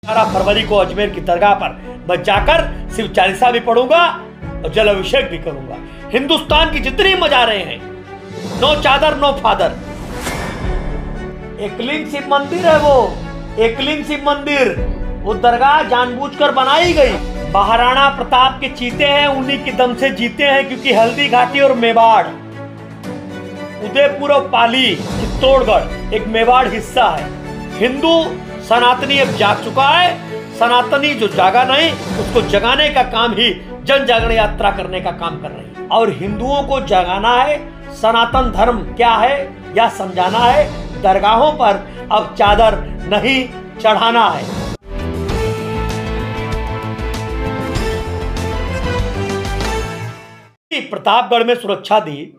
18 फरवरी को अजमेर की दरगाह पर मैं जाकर शिव चालीसा भी पढ़ूंगा और जल अभिषेक भी करूंगा। हिंदुस्तान की जितनी मज़ारें हैं, नो चादर नो फादर। एकलिंग शिव मंदिर है वो, एकलिंग शिव मंदिर। वो दरगाह जानबूझकर बनाई गई। महाराणा प्रताप के चीते हैं, उन्हीं के दम से जीते हैं, क्योंकि हल्दी घाटी और मेवाड़, उदयपुर और पाली, चित्तौड़गढ़ एक मेवाड़ हिस्सा है। हिंदू सनातनी अब जाग चुका है। सनातनी जो जागा नहीं, उसको जगाने का काम ही जन जागरण यात्रा करने का काम कर रही है। और हिंदुओं को जगाना है, सनातन धर्म क्या है यह समझाना है। दरगाहों पर अब चादर नहीं चढ़ाना है। प्रतापगढ़ में सुरक्षा दी,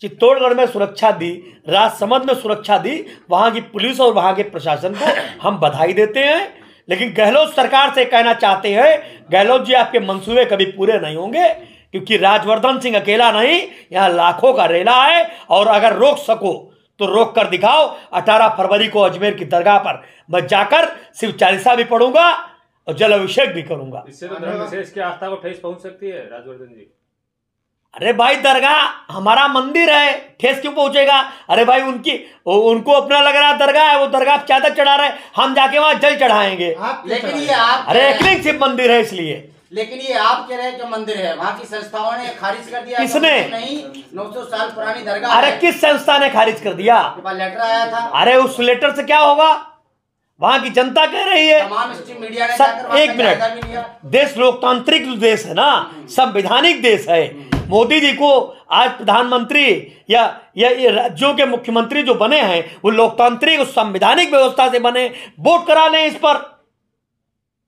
चित्तौड़गढ़ में सुरक्षा दी, राजसमंद में सुरक्षा दी। वहां की पुलिस और वहां के प्रशासन को हम बधाई देते हैं। लेकिन गहलोत सरकार से कहना चाहते हैं, गहलोत जी आपके मंसूबे कभी पूरे नहीं होंगे, क्योंकि राजवर्धन सिंह अकेला नहीं, यहाँ लाखों का रेला है। और अगर रोक सको तो रोक कर दिखाओ। 18 फरवरी को अजमेर की दरगाह पर मैं जाकर शिव चालीसा भी पढ़ूंगा और जल अभिषेक भी करूंगा। इससे तो धर्म विशेष की आस्था को ठेस पहुंच सकती है राजवर्धन जी। अरे भाई, दरगाह हमारा मंदिर है, ठेस क्यों पहुंचेगा? अरे भाई, उनको अपना लग रहा दरगाह है, वो दरगाह चादर चढ़ा रहे, हम जाके वहां जल चढ़ाएंगे। लेकिन ये आप, अरे एकलिंग शिव मंदिर है इसलिए। लेकिन ये आप कह रहे हैं जो मंदिर है, वहाँ की संस्थाओं ने खारिज कर दिया। किसने? नहीं, 900 साल पुरानी दरगाह। अरे किस संस्था ने खारिज कर दिया? आपके पास लेटर आया था। अरे उस लेटर से क्या होगा? वहां की जनता कह रही है। तमाम स्ट्रीम मीडिया ने सब एक मिनट, देश लोकतांत्रिक देश है ना, संवैधानिक देश है। मोदी जी को आज प्रधानमंत्री या राज्यों के मुख्यमंत्री जो बने हैं, वो लोकतांत्रिक संवैधानिक व्यवस्था से बने। वोट करा लें इस पर।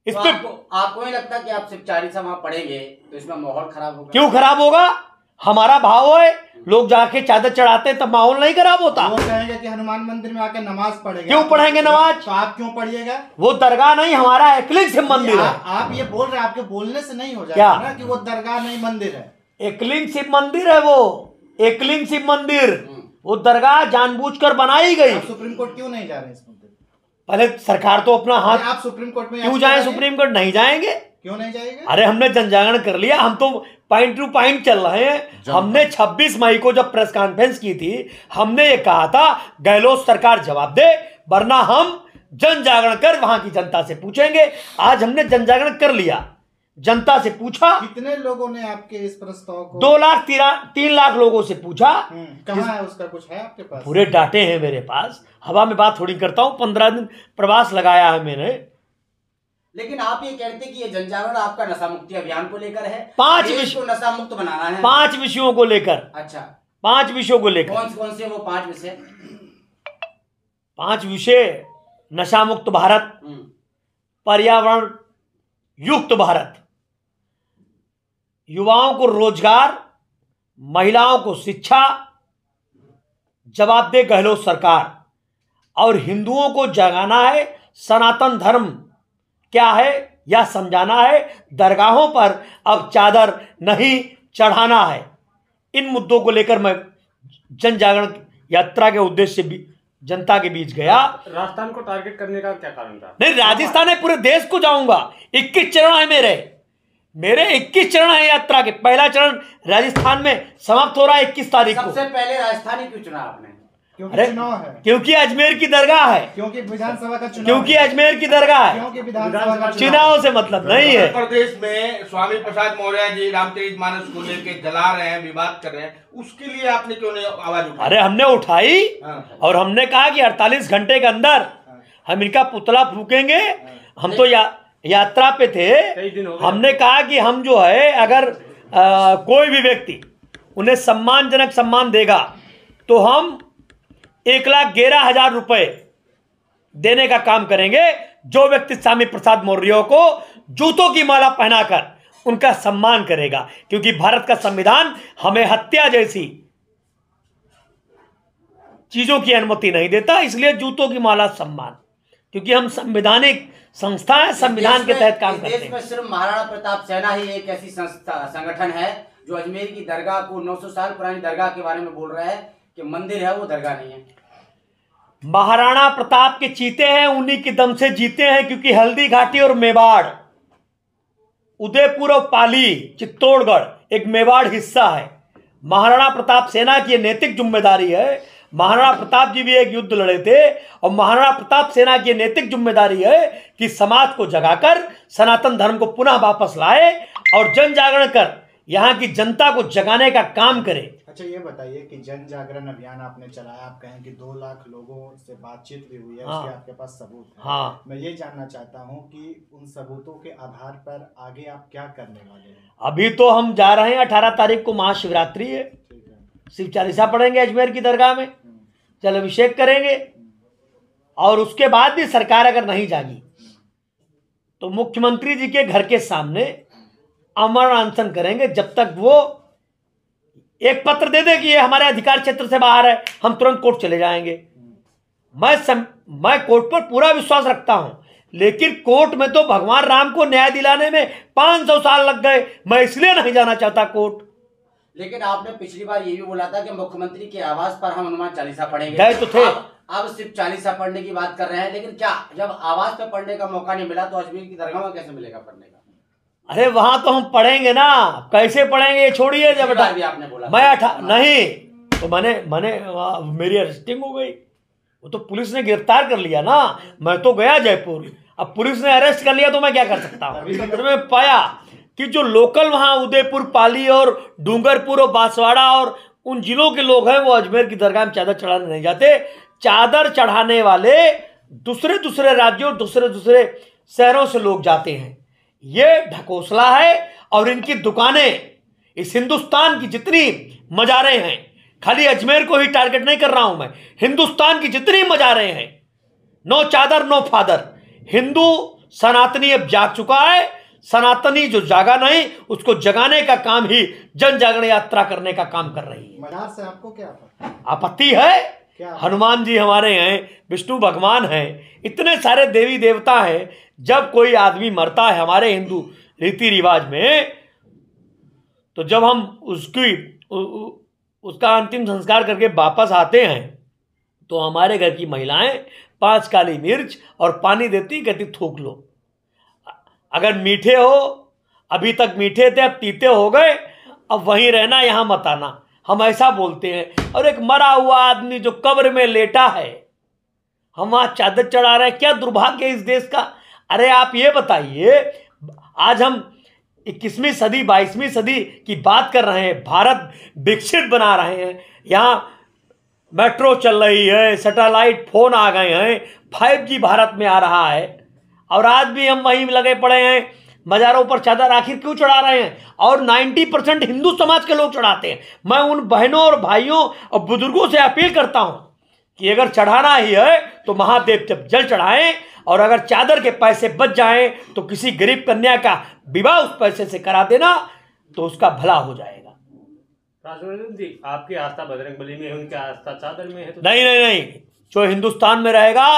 इस तो पे आपको नहीं लगता कि आप शिव चालीसा वहां पढ़ेंगे तो इसमें माहौल खराब होगा? क्यों खराब होगा? हमारा भाव है, लोग जाके चादर चढ़ाते हैं तब माहौल नहीं खराब होता। वो कहेंगे कि हनुमान मंदिर में आके नमाज पढ़ेंगे। क्यों पढ़ेंगे नमाज? तो आप क्यों पढ़िएगा? वो दरगाह नहीं, हमारा एकलिंग शिव मंदिर है। आप ये बोल रहे हैं, आपके बोलने से नहीं हो क्या? जाएगा ना कि वो दरगाह नहीं मंदिर है। एकलिंग शिव मंदिर है वो, एकलिंग शिव मंदिर। वो दरगाह जानबूझकर बनाई गई। आप सुप्रीम कोर्ट क्यों नहीं जा रहे हैं इस मुद्दे पे? पहले सरकार तो अपना हाथ। आप सुप्रीम कोर्ट में क्यों जाए? सुप्रीम कोर्ट नहीं जाएंगे। क्यों नहीं जाएंगे? अरे हमने जनजागरण कर लिया, हम तो पॉइंट टू पॉइंट चल रहे हैं। हमने 26 मई को जब प्रेस कॉन्फ्रेंस की थी, हमने ये कहा था गहलोत सरकार जवाब दे, वरना हम जन जागरण कर वहां की जनता से पूछेंगे। आज हमने जन जागरण कर लिया, जनता से पूछा। कितने लोगों ने आपके इस प्रस्ताव को? 3 लाख लोगों से पूछा। कहाँ है उसका? कुछ है आपके पास? पूरे डाटे हैं मेरे पास, हवा में बात थोड़ी करता हूँ। 15 दिन प्रवास लगाया है मैंने। लेकिन आप ये कहते हैं कि ये जन जागरण आपका नशा मुक्ति अभियान को लेकर है। 5 देश विषय को नशा मुक्त बनाना है। 5 विषयों को लेकर। अच्छा, 5 विषयों को लेकर। कौन से वो 5 विषय? 5 विषय: नशा मुक्त भारत, पर्यावरण युक्त भारत, युवाओं को रोजगार, महिलाओं को शिक्षा, जवाब दे गहलोत सरकार, और हिंदुओं को जगाना है। सनातन धर्म क्या है यह समझाना है। दरगाहों पर अब चादर नहीं चढ़ाना है। इन मुद्दों को लेकर मैं जन जागरण यात्रा के उद्देश्य से जनता के बीच गया। राजस्थान को टारगेट करने का क्या कारण था? नहीं, राजस्थान है, पूरे देश को जाऊंगा। 21 चरण है मेरे 21 चरण है यात्रा के। पहला चरण राजस्थान में समाप्त हो रहा है 21 तारीख को। सबसे पहले राजस्थान ही क्यों चुना आपने? क्योंकि चुनाव है। क्योंकि अजमेर की दरगाह है। क्योंकि विधानसभा का चुनाव। क्योंकि अजमेर की दरगाह है। क्योंकि विधानसभा का चुनाव से मतलब नहीं है। प्रदेश में स्वामी प्रसाद मौर्य जी रामचरितमानस को लेकर जला रहे हैं, विवाद कर रहे हैं, उसके लिए आपने क्यों नहीं आवाज उठाई? अरे हमने उठाई और हमने कहा कि 48 घंटे के अंदर हम इनका पुतला फूकेंगे। हम तो यात्रा पे थे। हमने कहा कि हम जो है, अगर कोई भी व्यक्ति उन्हें सम्मानजनक सम्मान देगा तो हम 1,11,000 रुपए देने का काम करेंगे। जो व्यक्ति स्वामी प्रसाद मौर्य को जूतों की माला पहनाकर उनका सम्मान करेगा, क्योंकि भारत का संविधान हमें हत्या जैसी चीजों की अनुमति नहीं देता। इसलिए जूतों की माला सम्मान, क्योंकि हम संवैधानिक संस्था है, संविधान के तहत काम करते हैं। देश में सिर्फ महाराणा प्रताप सेना ही एक ऐसी संगठन है जो अजमेर की दरगाह को 900 साल पुरानी दरगाह के बारे में बोल रहा है कि मंदिर है, वो दरगाह नहीं है। महाराणा प्रताप के चीते हैं, उन्हीं के दम से जीते हैं, क्योंकि हल्दी घाटी और मेवाड़, उदयपुर और पाली, चित्तौड़गढ़ एक मेवाड़ हिस्सा है। महाराणा प्रताप सेना की नैतिक जिम्मेदारी है। महाराणा प्रताप जी भी एक युद्ध लड़े थे और महाराणा प्रताप सेना की नैतिक जिम्मेदारी है कि समाज को जगाकर सनातन धर्म को पुनः वापस लाए और जन जागरण कर यहाँ की जनता को जगाने का काम करे। अच्छा ये बताइए कि जन जागरण अभियान आपने चलाया, आप कहें कि 2 लाख लोगों से बातचीत भी हुई है, हाँ। उसके आपके पास सबूत है। हाँ। मैं ये जानना चाहता हूँ कि उन सबूतों के आधार पर आगे आप क्या करने वाले हैं? अभी तो हम जा रहे हैं, 18 तारीख को महाशिवरात्रि है, ठीक है। शिव चालीसा पढ़ेंगे अजमेर की दरगाह में, जल अभिषेक करेंगे और उसके बाद भी सरकार अगर नहीं जागी तो मुख्यमंत्री जी के घर के सामने अमर अनशन करेंगे जब तक वो एक पत्र दे दे कि ये हमारे अधिकार क्षेत्र से बाहर है, हम तुरंत कोर्ट चले जाएंगे। मैं कोर्ट पर पूरा विश्वास रखता हूं, लेकिन कोर्ट में तो भगवान राम को न्याय दिलाने में 500 साल लग गए। मैं इसलिए नहीं जाना चाहता कोर्ट। लेकिन आपने पिछली बार ये भी बोला था कि मुख्यमंत्री के आवास पर हम हनुमान चालीसा पढ़ेंगे। गए तो थे। अब सिर्फ चालीसा पढ़ने की बात कर रहे हैं, लेकिन क्या जब आवास पे पढ़ने का मौका नहीं मिला तो अजमेर की दरगाह में कैसे मिलेगा पढ़ने का? अरे वहां तो हम पढ़ेंगे ना, कैसे पढ़ेंगे ये छोड़िए। जब भी आपने बोला मैं नहीं तो मैंने मेरी अरेस्टिंग हो गई, वो तो पुलिस ने गिरफ्तार कर लिया ना। मैं तो गया जयपुर, अब पुलिस ने अरेस्ट कर लिया तो मैं क्या कर सकता हूँ। तो मैं पाया कि जो लोकल वहां उदयपुर, पाली और डूंगरपुर और बांसवाड़ा और उन जिलों के लोग हैं वो अजमेर की दरगाह में चादर चढ़ाने नहीं जाते। चादर चढ़ाने वाले दूसरे राज्यों, दूसरे शहरों से लोग जाते हैं। ये ढकोसला है और इनकी दुकानें इस हिंदुस्तान की जितनी मजारें हैं, खाली अजमेर को ही टारगेट नहीं कर रहा हूं मैं, हिंदुस्तान की जितनी मजारें हैं, नो चादर नो फादर। हिंदू सनातनी अब जाग चुका है। सनातनी जो जागा नहीं उसको जगाने का काम ही जन जागरण यात्रा करने का काम कर रही है। मजार से आपको क्या आपत्ति है? क्या? हनुमान जी हमारे हैं, विष्णु भगवान हैं, इतने सारे देवी देवता हैं। जब कोई आदमी मरता है हमारे हिंदू रीति रिवाज में, तो जब हम उसका अंतिम संस्कार करके वापस आते हैं तो हमारे घर की महिलाएं 5 काली मिर्च और पानी देती, कहती थूक लो। अगर मीठे हो, अभी तक मीठे थे अब तीते हो गए, अब वहीं रहना, यहां मत आना, हम ऐसा बोलते हैं। और एक मरा हुआ आदमी जो कब्र में लेटा है, हम वहां चादर चढ़ा रहे हैं। क्या दुर्भाग्य है इस देश का। अरे आप ये बताइए, आज हम 21वीं सदी 22वीं सदी की बात कर रहे हैं, भारत विकसित बना रहे हैं, यहाँ मेट्रो चल रही है, सैटेलाइट फोन आ गए हैं, 5G भारत में आ रहा है, और आज भी हम वहीं लगे पड़े हैं। मजारों पर चादर आखिर क्यों चढ़ा रहे हैं? और 90% हिंदू समाज के लोग चढ़ाते हैं। मैं उन बहनों और भाइयों और बुजुर्गों से अपील करता हूं कि अगर चढ़ाना ही है तो महादेव जब जल चढ़ाएं, और अगर चादर के पैसे बच जाएं तो किसी गरीब कन्या का विवाह उस पैसे से करा देना, तो उसका भला हो जाएगा। राजवर्धन जी, आपकी आस्था बजरंगबली में है, उनकी आस्था चादर में है तो नहीं, जो हिंदुस्तान में रहेगा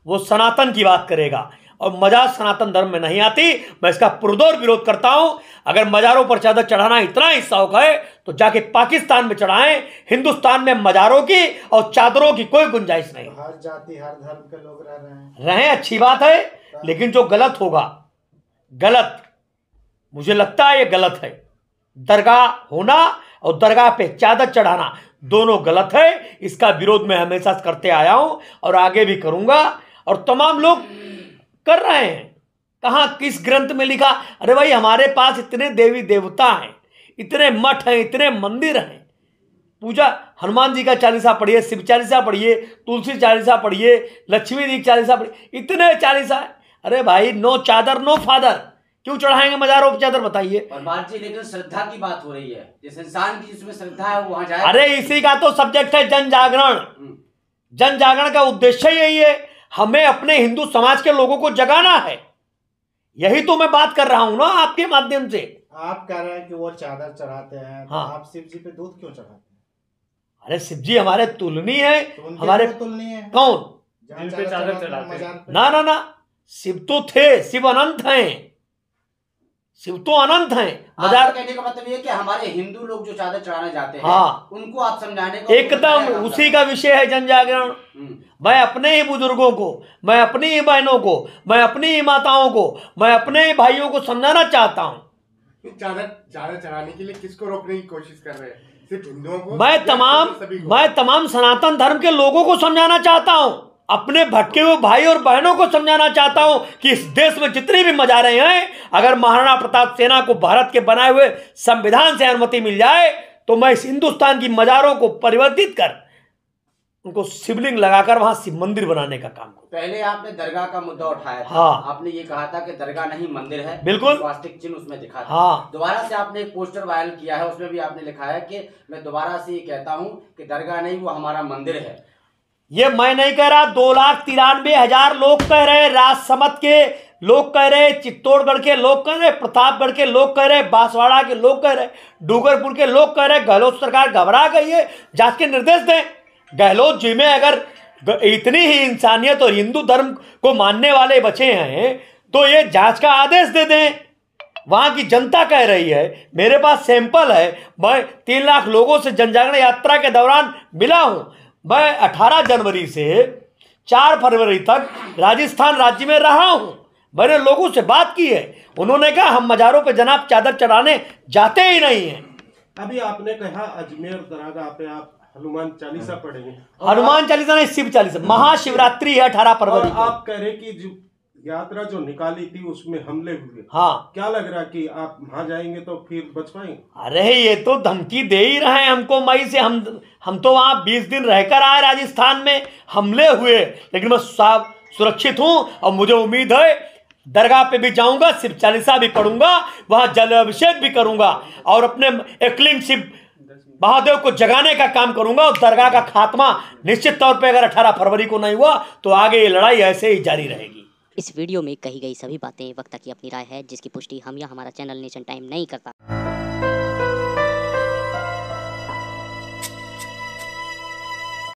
वो सनातन की बात करेगा, और मजार सनातन धर्म में नहीं आती। मैं इसका पुरजोर विरोध करता हूं। अगर मजारों पर चादर चढ़ाना इतना ही शौक है तो जाके पाकिस्तान में चढ़ाएं। हिंदुस्तान में मजारों की और चादरों की कोई गुंजाइश नहीं। हर जाति हर धर्म के लोग रहे अच्छी बात है, लेकिन जो गलत होगा, गलत, मुझे लगता है ये गलत है। दरगाह होना और दरगाह पे चादर चढ़ाना दोनों गलत है। इसका विरोध मैं हमेशा करते आया हूं और आगे भी करूंगा, और तमाम लोग कर रहे हैं। कहां किस ग्रंथ में लिखा? अरे भाई, हमारे पास इतने देवी देवता हैं, इतने मठ हैं, इतने मंदिर हैं। पूजा हनुमान जी का चालीसा पढ़िए, शिव चालीसा पढ़िए, तुलसी चालीसा पढ़िए, लक्ष्मी जी की चालीसा पढ़िए, इतने चालीसा। अरे भाई, नो चादर नो फादर, क्यों चढ़ाएंगे मजारों पर चादर? बताइए। परमार जी, लेकिन श्रद्धा की बात हो रही है, जिस इंसान की जिसमें श्रद्धा है वो वहां जाए। अरे इसी का तो सब्जेक्ट है जन जागरण। जन जागरण का उद्देश्य यही है, हमें अपने हिंदू समाज के लोगों को जगाना है। यही तो मैं बात कर रहा हूं ना आपके माध्यम से। आप कह रहे हैं कि वो चादर चढ़ाते हैं, तो हाँ। आप शिव जी पे दूध क्यों चढ़ाते हैं? अरे शिव जी हमारे तुलनीय है। तो उनके हमारे लिए तुलनीय है। कौन? जहाँ जिन पे चादर चढ़ाते हैं, चढ़ाते हैं। मजार पे। ना, शिव तो थे, शिव अनंत हैं, शिव तो अनंत हैं। मजार कहने का मतलब ये कि हमारे हिंदू लोग जो चादर चढ़ाने जाते हैं, हाँ, उनको आप समझाने का एकदम उसी का विषय है जन जागरण। मैं अपने ही बुजुर्गों को, मैं अपनी ही बहनों को, मैं अपनी ही माताओं को, मैं अपने ही भाइयों को समझाना चाहता हूं। चादर चढ़ाने के लिए किसको रोकने की कोशिश कर रहे हैं? सिर्फ हिंदुओं को? मैं तमाम सनातन धर्म के लोगों को समझाना चाहता हूं, अपने भटके हुए भाई और बहनों को समझाना चाहता हूं कि इस देश में जितनी भी मजारें हैं, अगर महाराणा प्रताप सेना को भारत के बनाए हुए संविधान से अनुमति मिल जाए तो मैं इस हिंदुस्तान की मजारों को परिवर्तित कर उनको शिवलिंग लगाकर वहां शिव मंदिर बनाने का काम करूं। पहले आपने दरगाह का मुद्दा उठाया था। हाँ। आपने ये कहा था कि दरगाह नहीं मंदिर है, बिल्कुल। स्वास्तिक चिन्ह उसमें दिखा था। हाँ। दोबारा से आपने एक पोस्टर वायरल किया है, उसमें भी आपने लिखा है कि मैं दोबारा से ये कहता हूँ कि दरगाह नहीं, वो हमारा मंदिर है। ये मैं नहीं कह रहा, 2,93,000 लोग कह रहे, राजसमंद के लोग कह रहे, चित्तौड़गढ़ के लोग कह रहे, प्रतापगढ़ के लोग कह रहे, बांसवाड़ा के लोग कह रहे, डूंगरपुर के लोग कह रहे। गहलोत सरकार घबरा गई है, जांच के निर्देश दें। गहलोत जी में अगर इतनी ही इंसानियत और हिंदू धर्म को मानने वाले बचे हैं तो ये जांच का आदेश दे दें। वहां की जनता कह रही है, मेरे पास सैंपल है, मैं 3 लाख लोगों से जनजागरण यात्रा के दौरान मिला हूं। मैं 18 जनवरी से 4 फरवरी तक राजस्थान राज्य में रहा हूं, मैंने लोगों से बात की है, उन्होंने कहा हम मजारों पे जनाब चादर चढ़ाने जाते ही नहीं हैं। अभी आपने कहा अजमेर दरगाह पे आप हनुमान चालीसा पढ़ेंगे। हनुमान चालीसा नहीं, शिव चालीसा। महाशिवरात्रि है 18 फरवरी को। आप कह रहे कि जो यात्रा जो निकाली थी उसमें हमले हुए। हाँ, क्या लग रहा है कि आप वहां जाएंगे तो फिर बच पाएंगे? अरे ये तो धमकी दे ही रहे हैं हमको मई से। हम तो वहां 20 दिन रहकर आए राजस्थान में, हमले हुए, लेकिन मैं सुरक्षित हूं और मुझे उम्मीद है दरगाह पे भी जाऊंगा, शिव चालीसा भी पढ़ूंगा, वहां जल अभिषेक भी करूंगा और अपने एकलिंग शिव महादेव को जगाने का काम करूंगा। और दरगाह का खात्मा निश्चित तौर पे अगर 18 फरवरी को नहीं हुआ तो आगे ये लड़ाई ऐसे ही जारी रहेगी। इस वीडियो में कही गई सभी बातें वक्ता की अपनी राय है, जिसकी पुष्टि हम या हमारा चैनल नेशन टाइम नहीं करता।